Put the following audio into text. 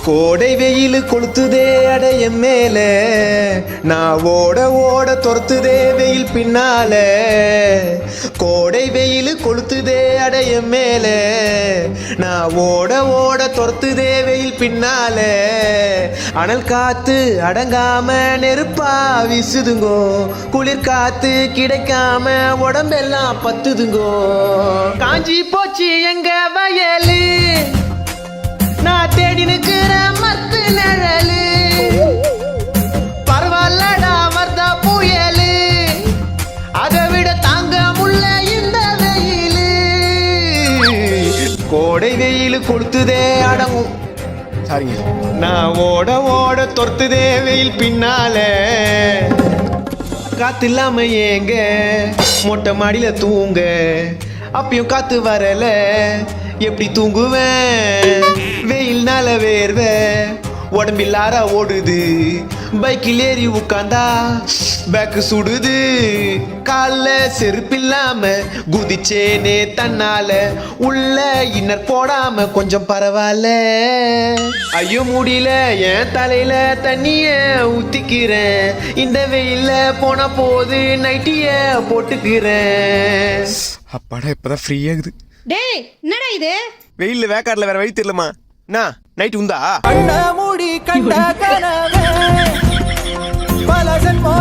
கோடை வெயில் கொளுத்துதே அடைய மேல நான் ஓட ஓட துரத்துதே வெயில் பின்னால கோடை வெயில் கொளுத்துதே அடைய மேல நான் ஓட ஓட துரத்துதே வெயில் பின்னால அனல் காத்து அடங்காம நெருப்பா வீசுதுங்கோ குளிர் காத்து கிடைக்காம உடம்பெல்லாம் பத்துதுங்கோ காஞ்சி போச்சு எங்க வயலு நான் தேடி நிக்கிற மத்து நிழலு பரவாயில்லடா மர்தா புயலு அதை விட தாங்க முள்ள இந்த வெயிலு கோடை வெயில் கொளுத்துதே அடங்கும் சாரிங்க நான் ஓட ஓட தொர்த்துதே வெயில் பின்னால காத்து இல்லாம ஏங்க மொட்டை மாடியில தூங்க அப்பயும் காத்து வரல எப்படி தூங்குவேன் வெயில்னால வேர்வ உடம்பில்லார ஓடுது பைக்கில் ஏறி உட்காந்தா பேக்கு சுடுது கால்ல செருப்பில்லாம குதிச்சேனே தன்னால உள்ள இன்னர் போடாம கொஞ்சம் பரவாயில்ல ஐயோ முடியல என் தலையில தண்ணிய ஊத்திக்கிறேன் இந்த வெயில்ல போன போது நைட்டிய போட்டுக்கிறேன் அப்பாடா இப்பதான் ஃப்ரீ ஆகுது டேய் என்னடா இது வெயில்ல வேக்காடுல வேற வழி தெரியலமா நைட் உண்டா கண்ண மூடி கண்ட கனவே பல ஜென்மோ